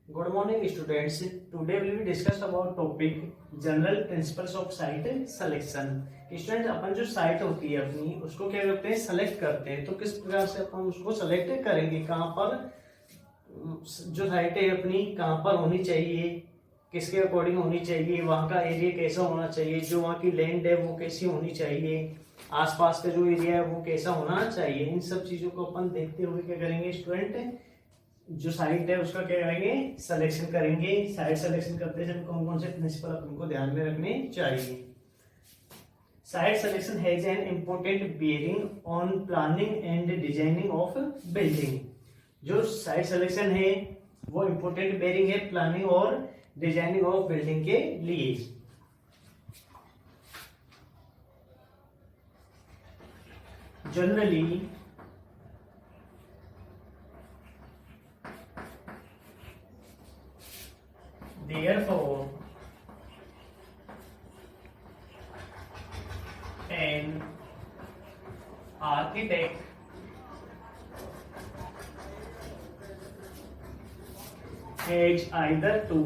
Good morning, students. Today we will discuss about topic general principles of site selection. Student अपन जो site होती है अपनी उसको क्या करते हैं, सेलेक्ट करते हैं। तो किस प्रकार से अपन उसको सेलेक्ट करेंगे, कहाँ पर जो साइट है अपनी कहाँ पर होनी चाहिए, किसके अकॉर्डिंग होनी चाहिए, वहाँ का एरिया कैसा होना चाहिए, जो वहाँ की लैंड है वो कैसी होनी चाहिए, आसपास का जो एरिया है वो कैसा होना चाहिए। इन सब चीजों को अपन देखते हुए क्या करेंगे स्टूडेंट, जो साइट है उसका क्या करेंगे, सिलेक्शन करेंगे। साइट सिलेक्शन करते समय कौन कौन से प्रिंसिपल अपन को ध्यान में रखने चाहिए। Site selection has an important bearing on planning and designing of building. जो साइट सिलेक्शन है वो इम्पोर्टेंट बियरिंग है प्लानिंग और डिजाइनिंग ऑफ बिल्डिंग के लिए। Generally therefore an architect has either to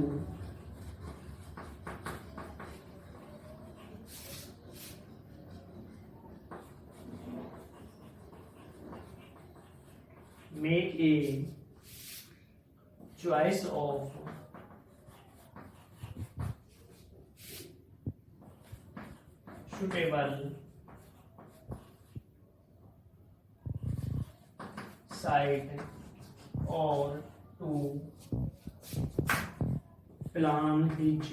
make a choice of suitable site or to plan each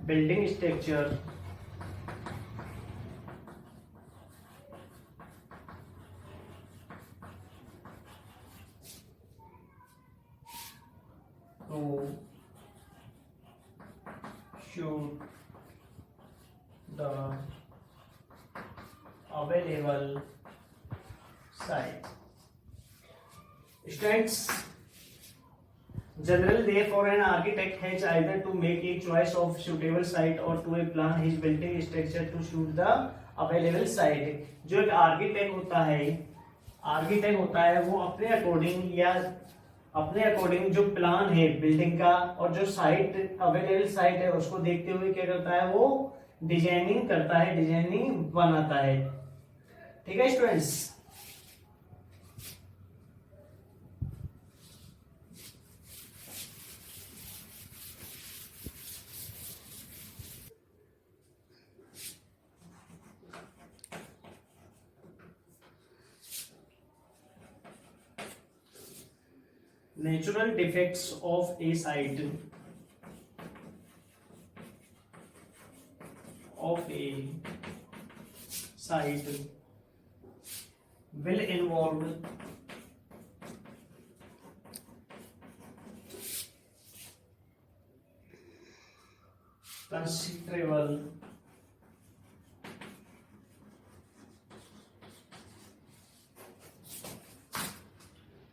building structure to shoot the available site. Students, generally therefore an architect has either to make a choice of suitable site or to plan his building structure to suit the available site. जो एक architect होता है वो अपने according या अपने according जो plan है बिल्डिंग का और जो साइट अवेलेबल साइट है उसको देखते हुए क्या करता है, वो डिजाइनिंग करता है, डिजाइनिंग बनाता है। ठीक है students. Natural defects of a site will involve considerable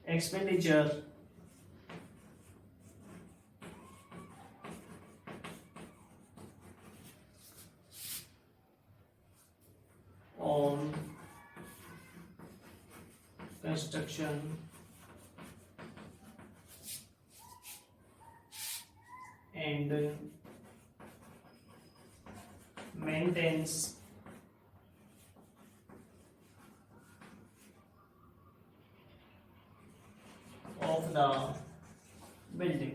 expenditure on construction and maintenance of the building.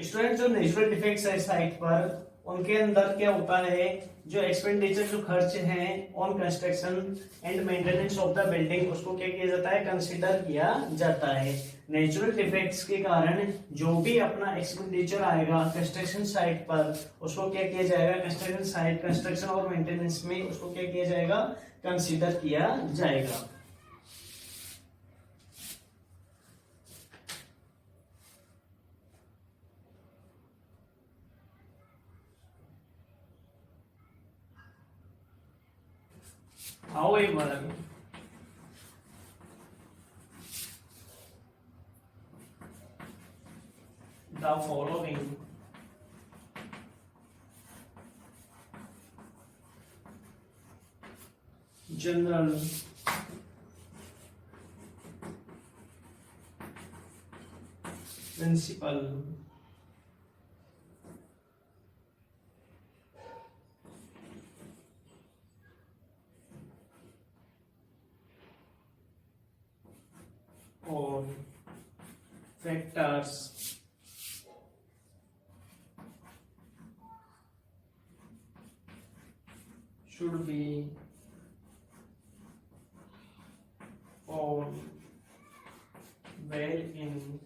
Student, जो नेचुरल डिफेक्ट्स है साइट पर उनके अंदर क्या होता है, जो एक्सपेंडिचर जो खर्च हैं on construction and maintenance of the building उसको क्या किया जाता है, कंसीडर किया जाता है। नेचुरल डिफेक्ट्स के कारण जो भी अपना एक्सपेंडिचर आएगा कंस्ट्रक्शन साइट पर उसको क्या किया जाएगा, कंस्ट्रक्शन साइट कंस्ट्रक्शन और मेंटेनेंस में उसको क्या किया जाएगा, कंसीडर किया जाएगा। However, the following general principle or factors should be found well in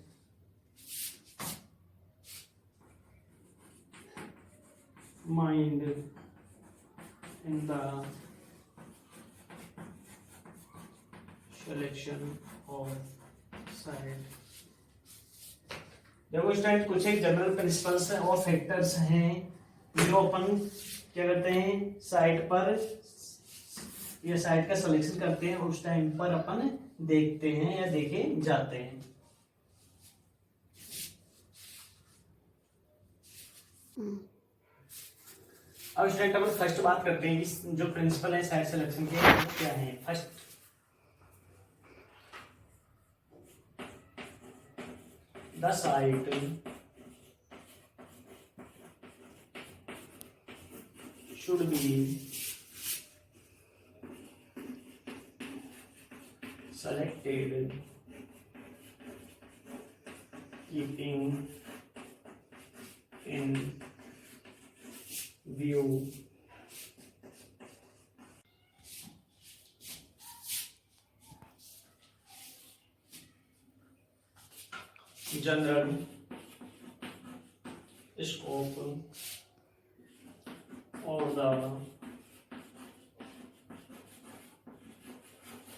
mind in the selection of site। देखो स्टूडेंट कुछ एक जनरल प्रिंसिपल्स और फैक्टर्स हैं जो अपन क्या करते हैं साइट पर या साइट का सिलेक्शन करते हैं उस टाइम पर अपन देखते हैं या देखे जाते हैं। अब स्टूडेंट अपन फर्स्ट बात करते हैं कि जो प्रिंसिपल है साइट सिलेक्शन के क्या है। First the site should be selected keeping in view general scope or the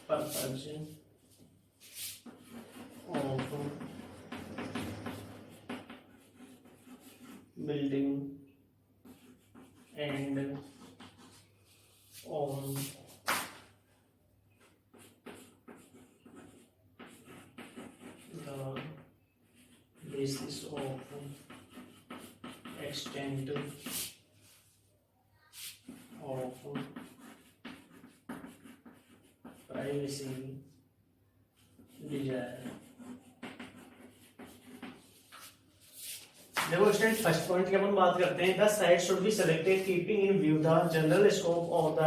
purpose of building and on the basis of extent of privacy desire। देखो स्टूडेंट फर्स्ट पॉइंट की अपन बात करते हैं the site should be selected keeping in view the general scope of the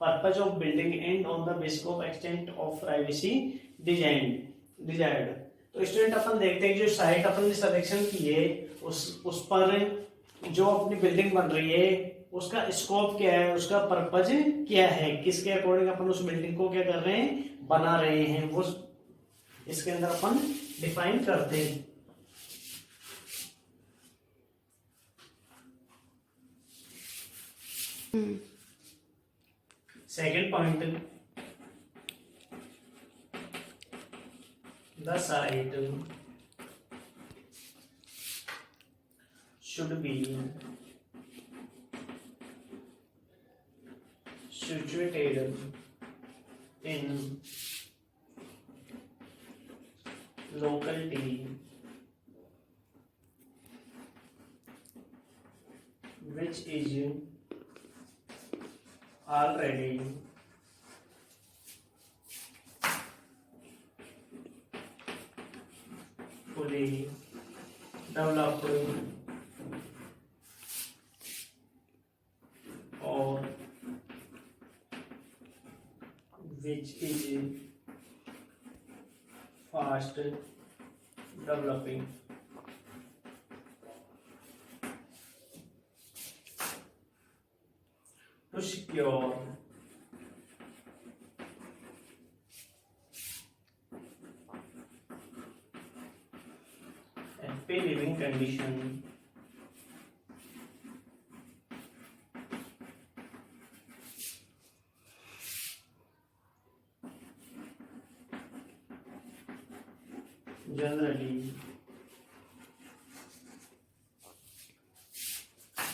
purpose of building and on the basis of extent of privacy desired. तो student अपन देखते हैं जो site अपन ने सिलेक्शन की है उस पर जो अपनी बिल्डिंग बन रही है उसका स्कोप क्या है, उसका पर्पज क्या है, किसके अकॉर्डिंग अपन उस बिल्डिंग को क्या कर रहे हैं बना रहे हैं, वो इसके अंदर अपन डिफाइन करते हैं। Second point the site should be situated in locality which is already fully developed or which is fast developing। To secure happy living condition generally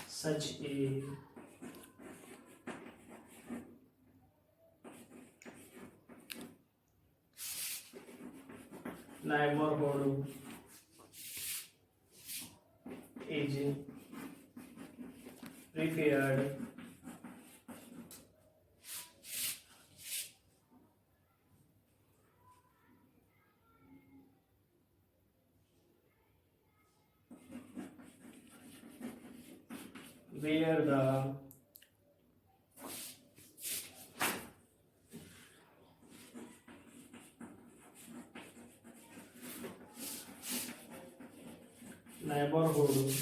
such a neighborhood is prepared where the neighborhood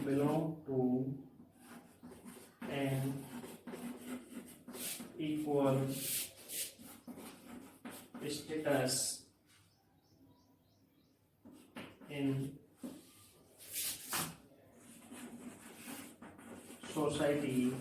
belong to an equal status in society and who should be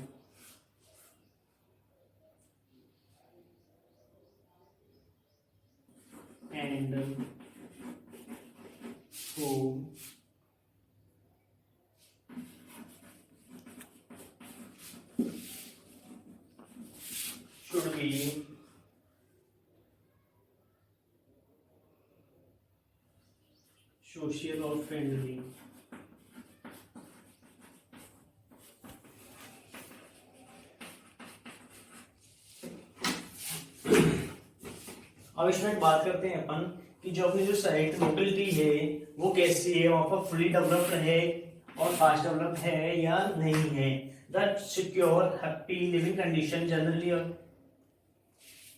social or friendly. अब इसमें बात करते हैं अपन कि जो अपनी जो site locality है वो कैसी है, वहां पर फुली डेवलप्ड है और फास्ट डेवलप्ड है या नहीं है. The secure happy living condition generally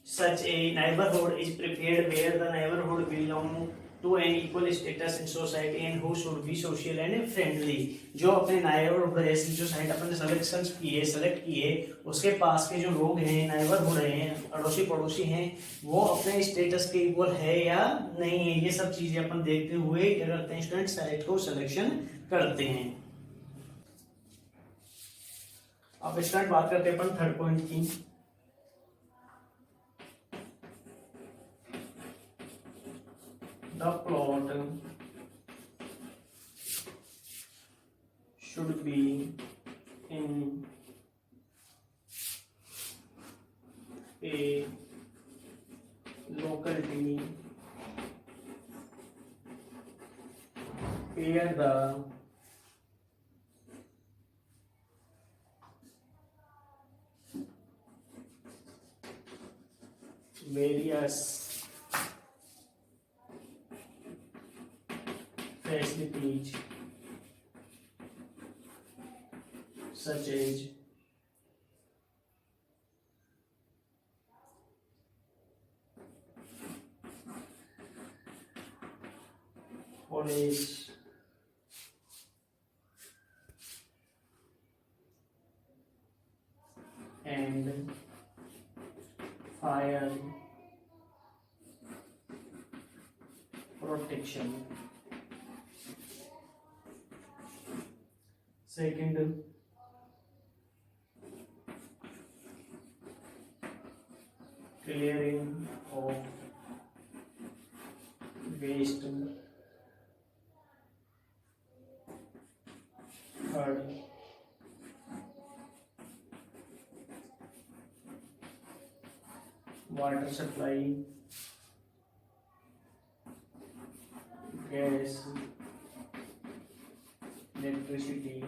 such a neighborhood is prepared where the neighborhood belong to an equal status in society and who should be social and friendly. जो अपने neighborhood है, जो site अपन ने select की है उसके पास के जो लोग हैं, neighborhood हैं, अड़ोसी पड़ोसी हैं, वो अपने स्टेटस के इक्वल है या नहीं है. ये सब चीजें अपन देखते हुए क्या करते हैं, स्टूडेंट साइट को सिलेक्शन करते हैं. अब स्टूडेंट बात करते हैं अपन थर्ड पॉइंट की. The plot should be in a locality where the various facilities such as police, and fire protection. Second, clearing of waste. Third, water supply, gas, electricity,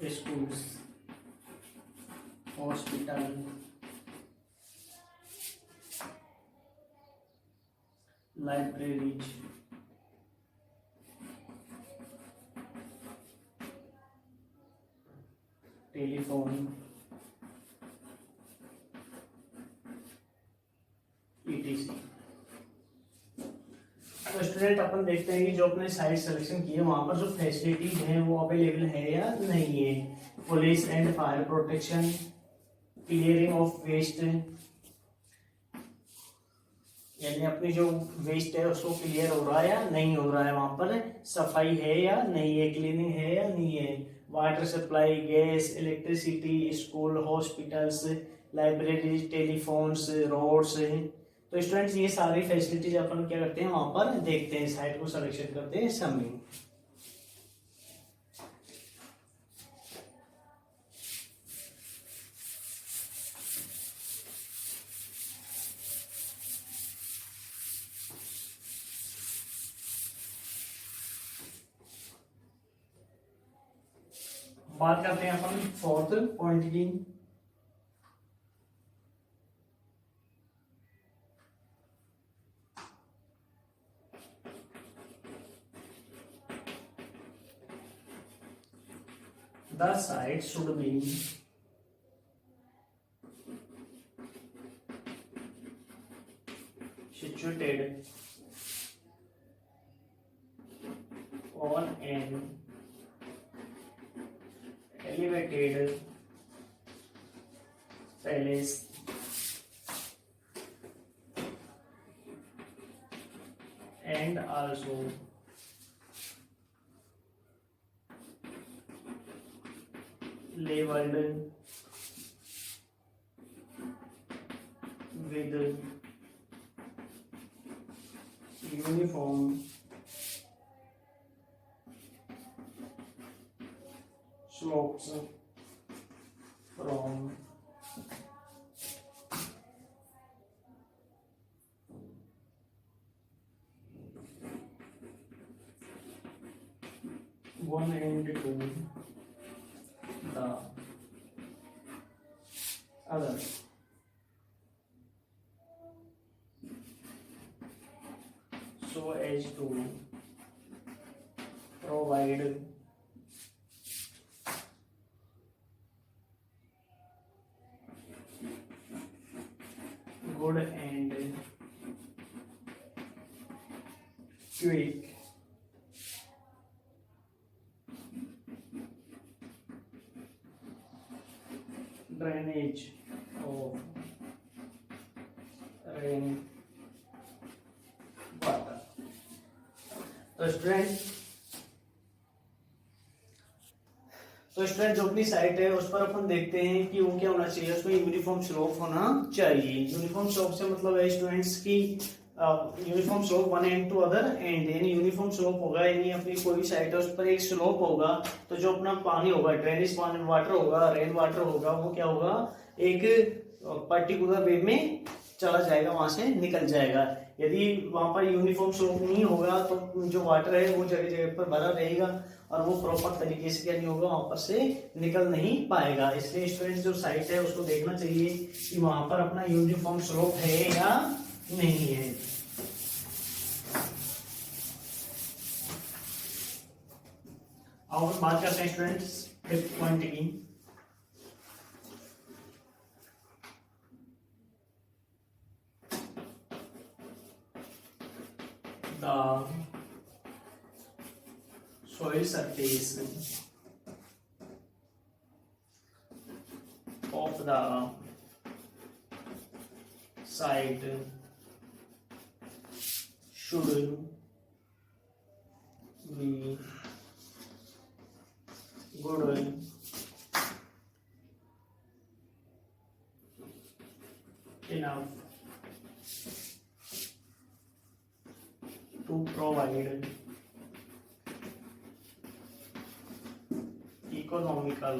schools, hospital, libraries, telephone, etc. तो student अपन देखते हैं कि जो अपने site selection की है वहां पर जो फैसिलिटीज हैं वो अवेलेबल है या नहीं है. Police and fire protection, clearing of waste, यानी अपनी जो वेस्ट है उसको क्लियर हो रहा है या नहीं हो रहा है, वहां पर सफाई है या नहीं है, क्लीनिंग है या नहीं है. Water supply, gas, electricity, school, hospitals, library, telephones, roads. तो स्टूडेंट्स ये सारी फैसिलिटीज अपन क्या करते हैं वहां पर देखते हैं साइट को सिलेक्शन करते हैं समय। बात करते हैं अपन फोर्थ पॉइंट की। The site should be situated on an elevated place and also labeled with uniform slopes from one end to the other. So as to provide good and quick drainage of rain water. तो student जो अपनी site है उस पर अपन देखते हैं कि वो क्या होना चाहिए, उसमें यूनिफॉर्म स्लोप होना चाहिए। यूनिफॉर्म स्लोप से मतलब है स्टूडेंट्स की uniform slope one end to other end, यानी यूनिफॉर्म स्लोप होगा, यानी अपनी कोई भी साइट है उस पर एक स्लोप होगा, तो जो अपना पानी होगा, ड्रेनेज पानी वाटर होगा, रेन वाटर होगा, वो क्या होगा एक पर्टिकुलर वे में चला जाएगा, वहां से निकल जाएगा। यदि वहां पर यूनिफॉर्म स्लोप नहीं होगा तो जो वाटर है वो जगह जगह पर भरा रहेगा और वो प्रॉपर तरीके से क्या नहीं होगा, वहां पर से निकल नहीं पाएगा। इसलिए स्टूडेंट्स जो साइट है उसको देखना चाहिए कि वहां पर अपना यूनिफॉर्म स्लोप है या नहीं है। और बात करते हैं स्टूडेंट्स फिफ्थ पॉइंट की। The soil surface of the site should be good enough to provide economical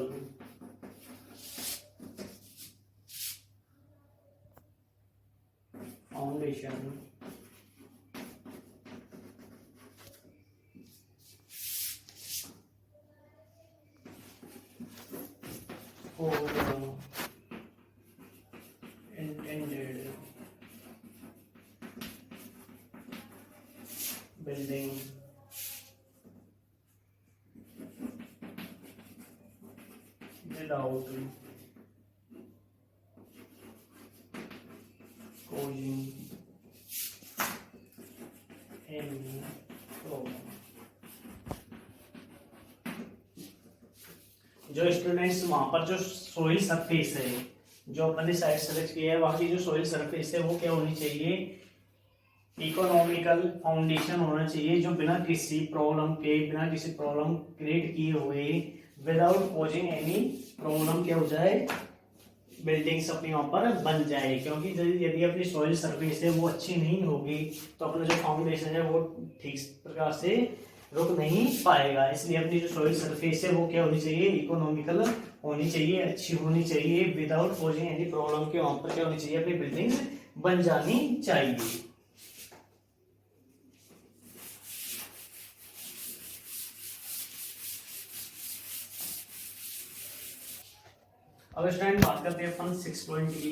foundation for intended building without causing any problem। जो स्टूडेंट्स वहां पर जो सोइल सरफेस है, जो अपने साइड सेलेक्ट किया है, वहां की जो सोइल सरफेस है वो क्या होनी चाहिए, इकोनॉमिकल फाउंडेशन होना चाहिए, जो बिना किसी प्रॉब्लम के, बिना किसी प्रॉब्लम क्रिएट किए हुए विदाउट पॉजिंग एनी प्रॉब्लम क्या हो जाए, बिल्डिंग्स अपनी वहां पर बन जाए। क्योंकि यदि अपनी सॉइल सर्फेस है वो अच्छी नहीं होगी तो अपना जो फाउंडेशन है वो ठीक प्रकार से रुक नहीं पाएगा। इसलिए अपनी जो सॉइल सरफेस है वो क्या होनी चाहिए, इकोनॉमिकल होनी चाहिए, अच्छी होनी चाहिए, विदाउट पॉजिंग एनी प्रॉब्लम के वहां पर क्या होनी चाहिए, अपनी बिल्डिंग बन जानी चाहिए। अब स्टूडेंट बात करते हैं अपन 6 पॉइंट की।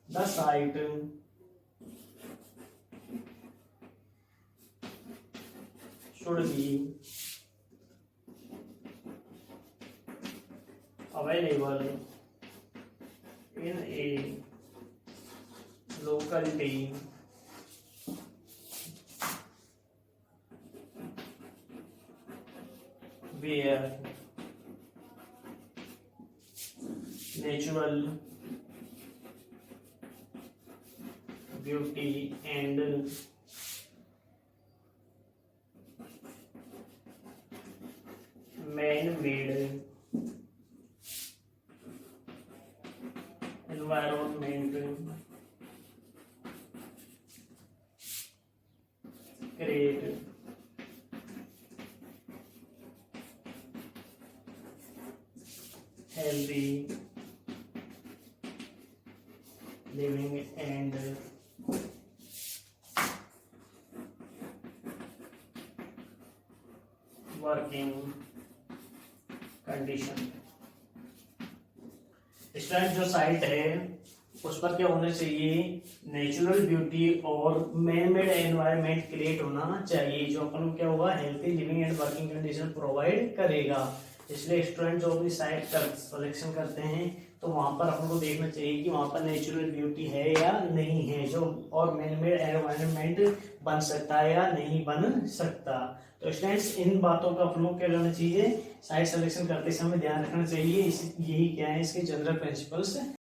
The site should be available in a locality where natural beauty and man-made environment create healthy living and working condition. Student जो साइट है उस पर क्या होना चाहिए, नेचुरल ब्यूटी और मैन मेड एनवायरनमेंट क्रिएट होना चाहिए, जो अपन क्या होगा, healthy living and working condition provide करेगा। इसलिए स्टूडेंट जो अपनी साइट का सिलेक्शन करते हैं तो वहां पर अपन को देखना चाहिए कि वहां पर नेचुरल ब्यूटी है या नहीं है, जो और मैन मेड एनवायरनमेंट बन सकता है या नहीं बन सकता। तो स्टूडेंट्स इन बातों का अपन को क्या करना चाहिए, साइट सिलेक्शन करते समय ध्यान रखना चाहिए। यही क्या है इसके जनरल प्रिंसिपल्स